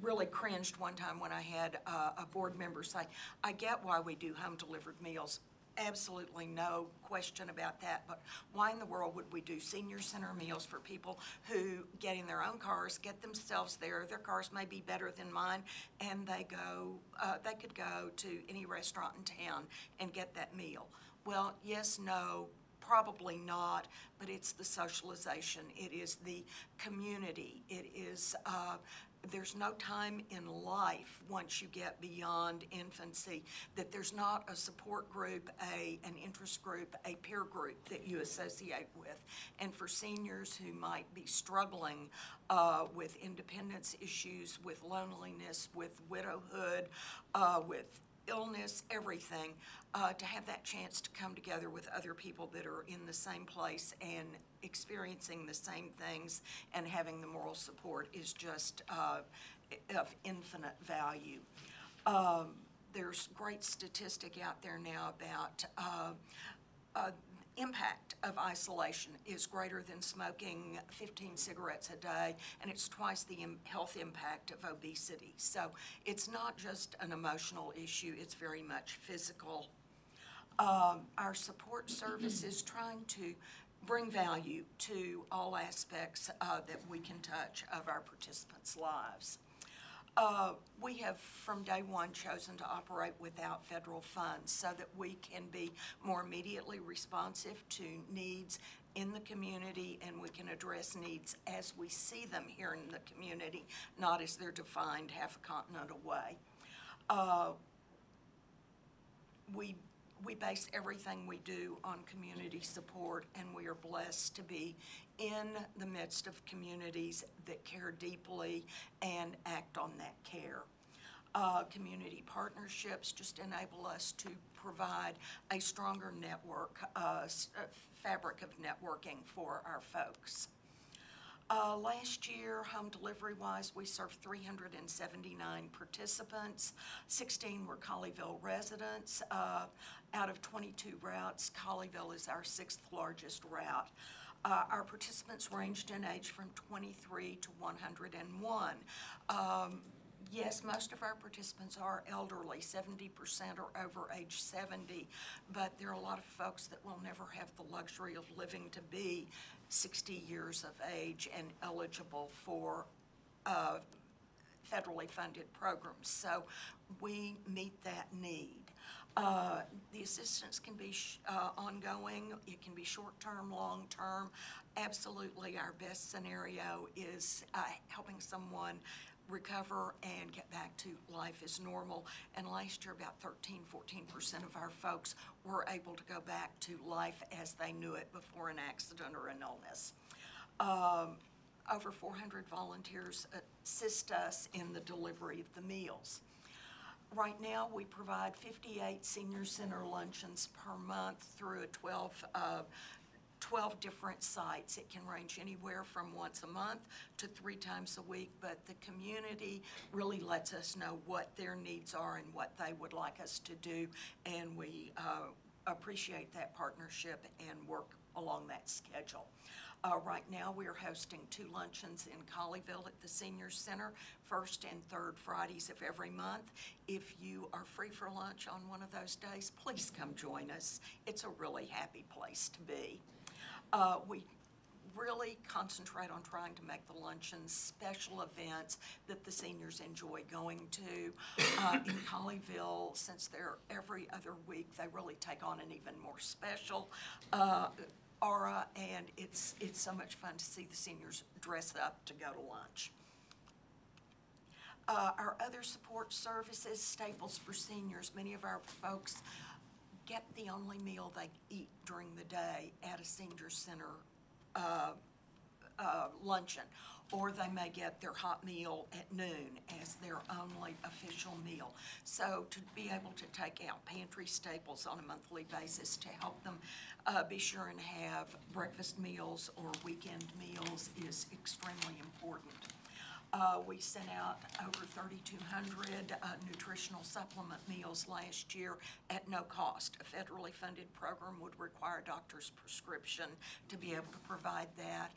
really cringed one time when I had a board member say, I get why we do home-delivered meals. Absolutely no question about that, but why in the world would we do senior center meals for people who get in their own cars, get themselves there, their cars may be better than mine, and they could go to any restaurant in town and get that meal? Well, yes, no, probably not, but it's the socialization, it is the community, it is there's no time in life, once you get beyond infancy, that there's not a support group, an interest group, a peer group that you associate with. And for seniors who might be struggling with independence issues, with loneliness, with widowhood, with illness, everything, to have that chance to come together with other people that are in the same place and experiencing the same things and having the moral support is just of infinite value. There's great statistic out there now about impact of isolation is greater than smoking 15 cigarettes a day, and it's twice the health impact of obesity. So it's not just an emotional issue, it's very much physical. Our support service is trying to bring value to all aspects that we can touch of our participants' lives. We have from day one chosen to operate without federal funds so that we can be more immediately responsive to needs in the community, and we can address needs as we see them here in the community, not as they're defined half a continent away. We base everything we do on community support, and we are blessed to be in the midst of communities that care deeply and act on that care. Community partnerships just enable us to provide a stronger network, fabric of networking for our folks. Last year, home delivery-wise, we served 379 participants. 16 were Colleyville residents. Out of 22 routes, Colleyville is our 6th largest route. Our participants ranged in age from 23 to 101. Yes, most of our participants are elderly, 70% are over age 70, but there are a lot of folks that will never have the luxury of living to be 60 years of age and eligible for federally funded programs. So we meet that need. The assistance can be ongoing. It can be short-term, long-term. Absolutely, our best scenario is helping someone recover and get back to life as normal. And last year, about 13–14% of our folks were able to go back to life as they knew it before an accident or an illness. Over 400 volunteers assist us in the delivery of the meals. Right now, we provide 58 senior center luncheons per month through 12 different sites. It can range anywhere from once a month to 3 times a week, but the community really lets us know what their needs are and what they would like us to do, and we appreciate that partnership and work along that schedule. Right now, we are hosting 2 luncheons in Colleyville at the Senior Center, 1st and 3rd Fridays of every month. If you are free for lunch on one of those days, please come join us. It's a really happy place to be. We really concentrate on trying to make the luncheons special events that the seniors enjoy going to. In Colleyville, since they're every other week, they really take on an even more special aura, and it's so much fun to see the seniors dress up to go to lunch. Our other support services, staples for seniors, many of our folks get the only meal they eat during the day at a senior center luncheon, or they may get their hot meal at noon as their only official meal. So to be able to take out pantry staples on a monthly basis to help them be sure and have breakfast meals or weekend meals is extremely important. We sent out over 3,200 nutritional supplement meals last year at no cost. A federally funded program would require a doctor's prescription to be able to provide that.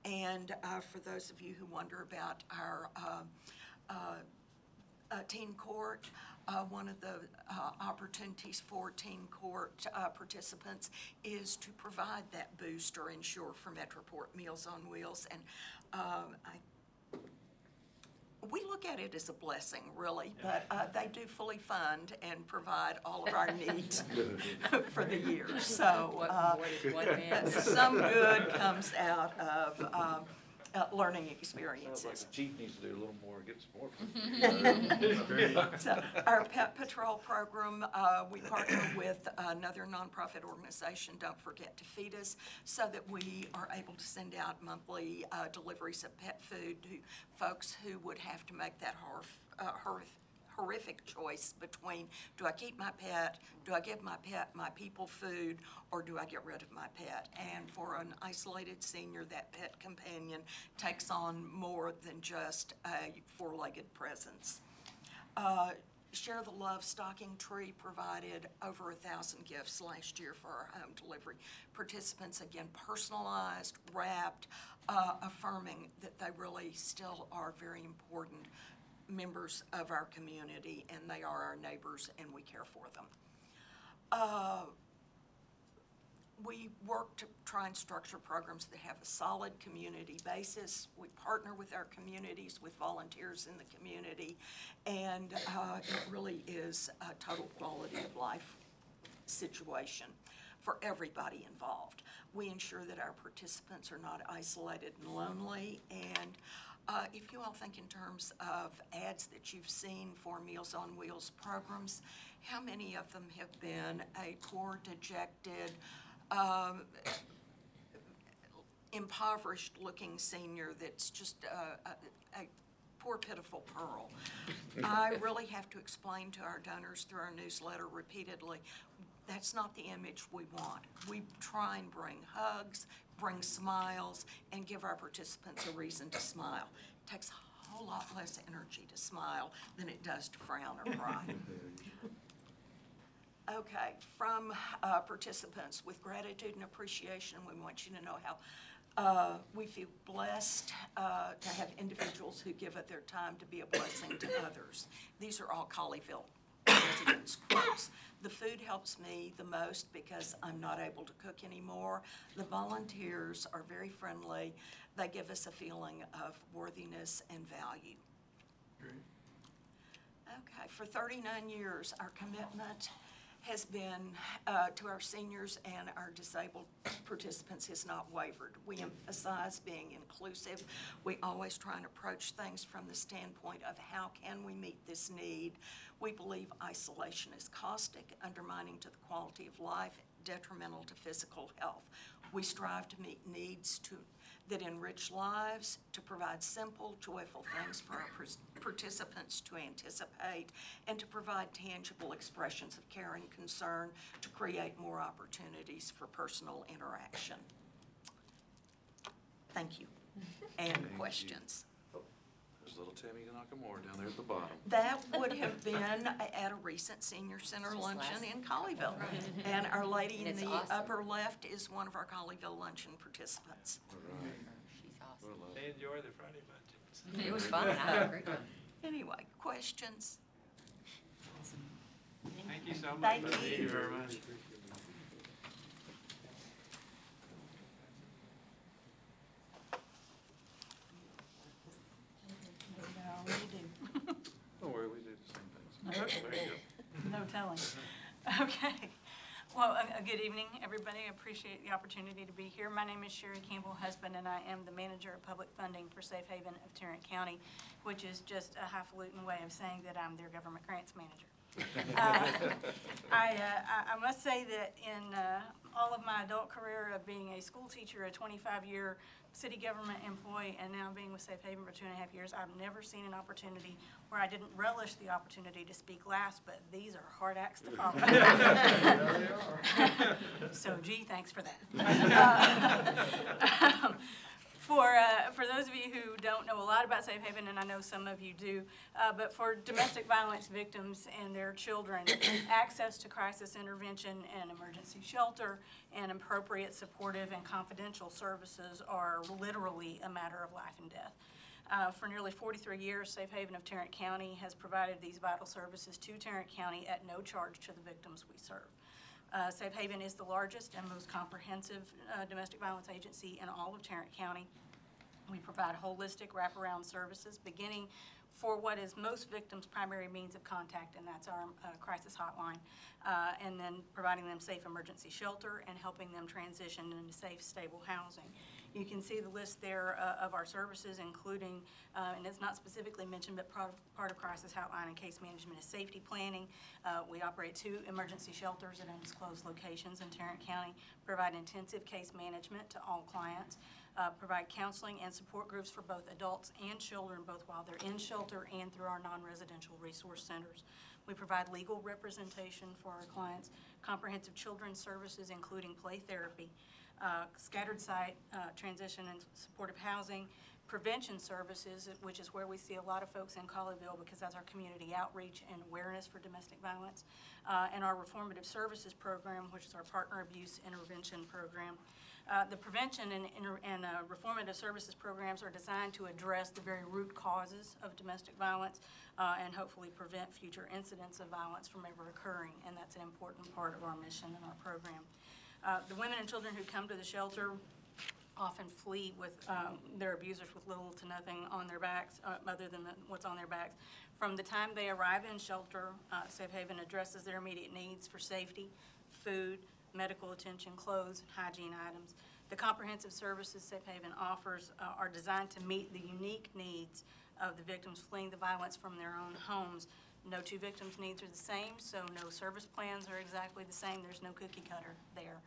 And for those of you who wonder about our teen court, one of the opportunities for teen court participants is to provide that boost or insure for Metroport Meals on Wheels. And we look at it as a blessing, really, but they do fully fund and provide all of our needs for the year. So some good comes out of learning Sounds like experiences. the chief needs to do a little more, get some more. So our Pet Patrol program, we partner with another nonprofit organization, Don't Forget to Feed Us, so that we are able to send out monthly deliveries of pet food to folks who would have to make that horrific choice between, do I keep my pet, do I give my pet my people food, or do I get rid of my pet? And for an isolated senior, that pet companion takes on more than just a four-legged presence. Share the Love stocking tree provided over 1,000 gifts last year for our home delivery participants. Again, personalized, wrapped, affirming that they really still are very important members of our community, and they are our neighbors, and we care for them. We work to try and structure programs that have a solid community basis. We partner with our communities, with volunteers in the community, and it really is a total quality of life situation for everybody involved. We ensure that our participants are not isolated and lonely, and if you all think in terms of ads that you've seen for Meals on Wheels programs, how many of them have been a poor, dejected, impoverished-looking senior that's just a poor, pitiful pearl? I really have to explain to our donors through our newsletter repeatedly, that's not the image we want. We try and bring hugs, bring smiles, and give our participants a reason to smile. It takes a whole lot less energy to smile than it does to frown or cry. Okay, from participants, with gratitude and appreciation, we want you to know how we feel blessed to have individuals who give of their time to be a blessing to others. These are all Colleyville residents' quotes. The food helps me the most because I'm not able to cook anymore. The volunteers are very friendly. They give us a feeling of worthiness and value. Great. Okay, for 39 years, our commitment has been to our seniors and our disabled participants has not wavered. We emphasize being inclusive. We always try and approach things from the standpoint of how can we meet this need. We believe isolation is caustic, undermining to the quality of life, detrimental to physical health. We strive to meet needs that enrich lives, to provide simple, joyful things for our participants to anticipate, and to provide tangible expressions of care and concern to create more opportunities for personal interaction. Thank you. And Thank you. questions? There's little Tammy Nakamura down there at the bottom. That would have been at a recent senior center luncheon in Colleyville. And our lady in It's the awesome. upper left is one of our Colleyville luncheon participants. All right. She's awesome. What a love. They enjoy the Friday luncheons. It was fun. I had a great time. Anyway, questions? Thank you so much. Thank you. Thank you very much. Don't worry, we do the same things. There you go. No telling. Okay. Well, a good evening, everybody. I appreciate the opportunity to be here. My name is Sherry Campbell-Husband, and I am the Manager of Public Funding for Safe Haven of Tarrant County, which is just a highfalutin way of saying that I'm their government grants manager. I must say that in all of my adult career of being a school teacher, a 25-year city government employee, and now being with Safe Haven for 2.5 years, I've never seen an opportunity where I didn't relish the opportunity to speak last, but these are hard acts to follow. So, gee, thanks for that. For those of you who don't know a lot about Safe Haven, and I know some of you do, but for domestic violence victims and their children, access to crisis intervention and emergency shelter and appropriate supportive and confidential services are literally a matter of life and death. For nearly 43 years, Safe Haven of Tarrant County has provided these vital services to Tarrant County at no charge to the victims we serve. Safe Haven is the largest and most comprehensive domestic violence agency in all of Tarrant County. We provide holistic wraparound services, beginning for what is most victims' primary means of contact, and that's our crisis hotline, and then providing them safe emergency shelter and helping them transition into safe, stable housing. You can see the list there of our services, including, and it's not specifically mentioned, but part of crisis hotline and case management is safety planning. We operate 2 emergency shelters at undisclosed locations in Tarrant County, provide intensive case management to all clients, provide counseling and support groups for both adults and children, both while they're in shelter and through our non-residential resource centers. We provide legal representation for our clients, comprehensive children's services, including play therapy, scattered site, transition and supportive housing, prevention services, which is where we see a lot of folks in Colleyville because that's our community outreach and awareness for domestic violence, and our reformative services program, which is our partner abuse intervention program. The prevention and reformative services programs are designed to address the very root causes of domestic violence and hopefully prevent future incidents of violence from ever occurring, and that's an important part of our mission and our program. The women and children who come to the shelter often flee with their abusers with little to nothing on their backs, other than what's on their backs. From the time they arrive in shelter, Safe Haven addresses their immediate needs for safety, food, medical attention, clothes, and hygiene items. The comprehensive services Safe Haven offers are designed to meet the unique needs of the victims fleeing the violence from their own homes. No 2 victims' needs are the same, so no service plans are exactly the same. There's no cookie cutter there.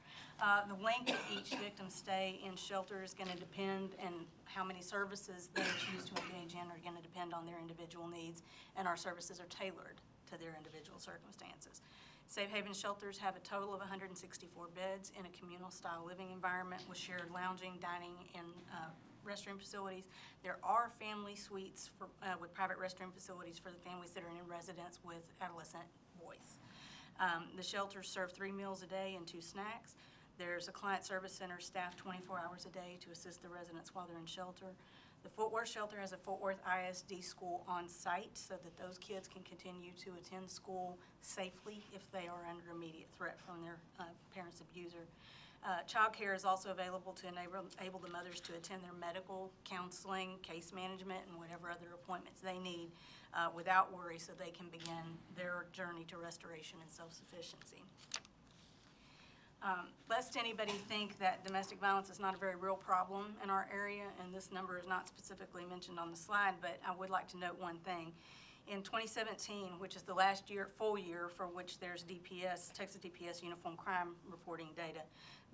The length of each victim's stay in shelter is going to depend, and how many services they choose to engage in are going to depend on their individual needs, and our services are tailored to their individual circumstances. Safe Haven shelters have a total of 164 beds in a communal-style living environment with shared lounging, dining, and restroom facilities. There are family suites with private restroom facilities for the families that are in residence with adolescent boys. The shelters serve 3 meals a day and 2 snacks. There's a client service center staffed 24 hours a day to assist the residents while they're in shelter. The Fort Worth shelter has a Fort Worth ISD school on site so that those kids can continue to attend school safely if they are under immediate threat from their parent's abuser. Child care is also available to enable the mothers to attend their medical, counseling, case management, and whatever other appointments they need without worry, so they can begin their journey to restoration and self-sufficiency. Lest anybody think that domestic violence is not a very real problem in our area, and this number is not specifically mentioned on the slide, but I would like to note one thing. In 2017, which is the last full year for which there's DPS, Texas DPS Uniform Crime Reporting data,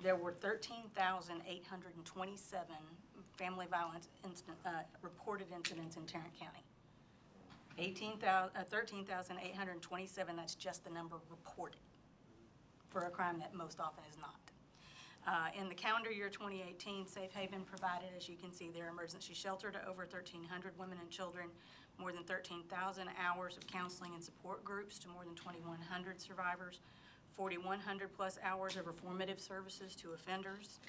there were 13,827 family violence reported incidents in Tarrant County. 13,827, that's just the number reported for a crime that most often is not. In the calendar year 2018, Safe Haven provided, as you can see there, emergency shelter to over 1,300 women and children, more than 13,000 hours of counseling and support groups to more than 2,100 survivors, 4,100 plus hours of reformative services to offenders,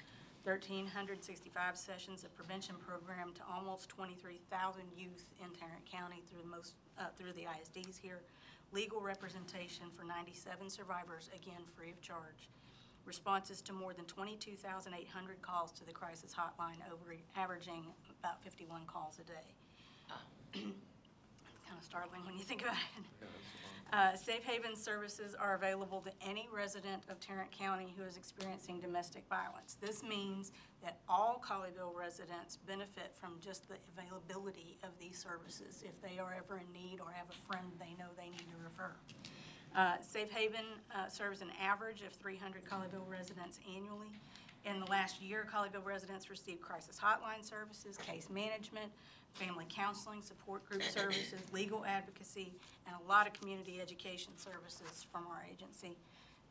1,365 sessions of prevention program to almost 23,000 youth in Tarrant County through the ISDs here, legal representation for 97 survivors, again free of charge, responses to more than 22,800 calls to the crisis hotline, averaging about 51 calls a day. It's kind of startling when you think about it. Safe Haven services are available to any resident of Tarrant County who is experiencing domestic violence. This means that all Colleyville residents benefit from just the availability of these services if they are ever in need or have a friend they know they need to refer. Safe Haven serves an average of 300 Colleyville residents annually. In the last year, Colleyville residents received crisis hotline services, case management, family counseling, support group services, legal advocacy, and a lot of community education services from our agency.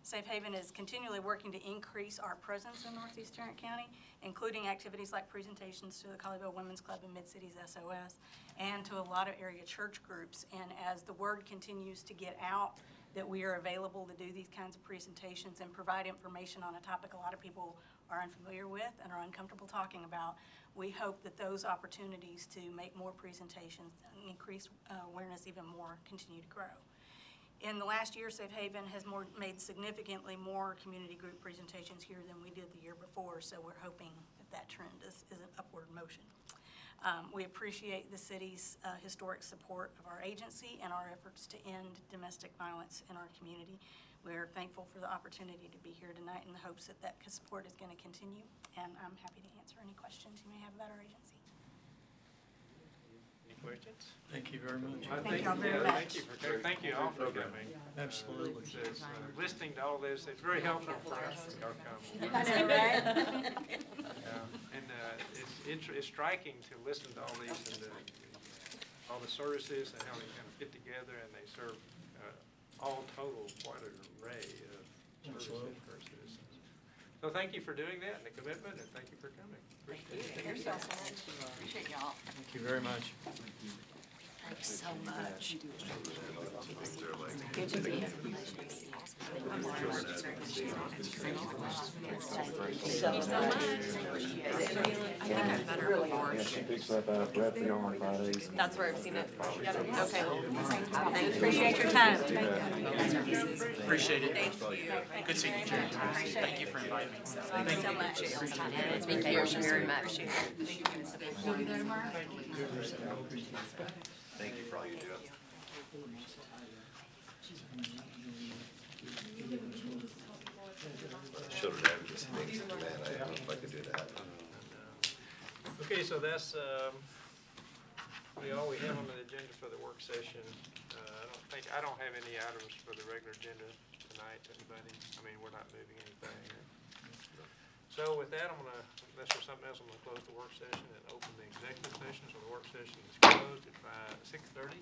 Safe Haven is continually working to increase our presence in Northeast Tarrant County, including activities like presentations to the Colleyville Women's Club and Mid-Cities SOS, and to a lot of area church groups. And as the word continues to get out that we are available to do these kinds of presentations and provide information on a topic a lot of people are unfamiliar with and are uncomfortable talking about, we hope that those opportunities to make more presentations and increase awareness even more continue to grow. In the last year, Safe Haven has made significantly more community group presentations here than we did the year before, so we're hoping that that trend is an upward motion. We appreciate the city's historic support of our agency and our efforts to end domestic violence in our community. we're thankful for the opportunity to be here tonight in the hopes that that support is going to continue. And I'm happy to answer any questions you may have about our agency. Any questions? Thank you very much. Thank y'all very much. Thank you all for coming. Absolutely. It's, listening to all this, it's very helpful for us to y'all come. I know, right? And it's striking to listen to all these and all the services and how they kind of fit together, and they serve all total quite an array of services for our citizens. So thank you for doing that and the commitment, and thank you for coming. Thank you so much. Appreciate y'all. Thank you very much. Thanks so much. Picks up Bradley on Fridays. That's where I've seen it. Okay. Appreciate your time. Appreciate it. Thank you. Good seeing you, Jerry. Thank you for inviting me. Thank you so much. Thank you very much. Thank you for all you do. Children advocacy things, man, I don't know if I could do that. Okay, so that's really all we have on the agenda for the work session. I don't have any items for the regular agenda tonight, anybody? I mean, we're not moving anything. So with that, unless there's something else, I'm gonna close the work session and open the executive session. So the work session is closed at 6:30.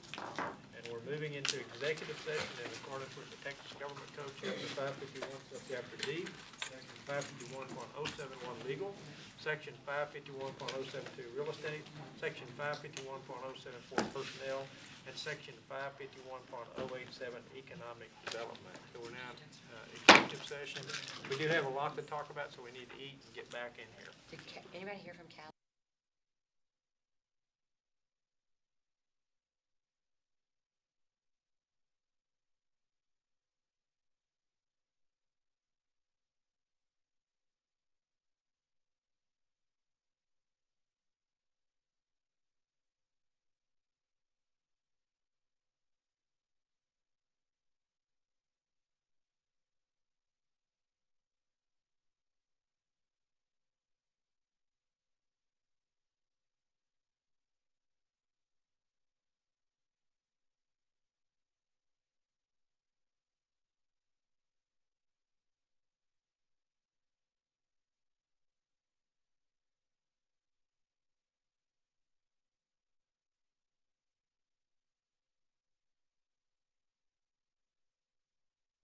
And we're moving into executive session in accordance with the Texas Government Code, Chapter 551, Subchapter D, Section 551.071 legal, Section 551.072 real estate, Section 551.074 personnel, and Section 551.087 economic development. So we're now in executive session. We do have a lot to talk about, so we need to eat and get back in here. Did anybody hear from Cal?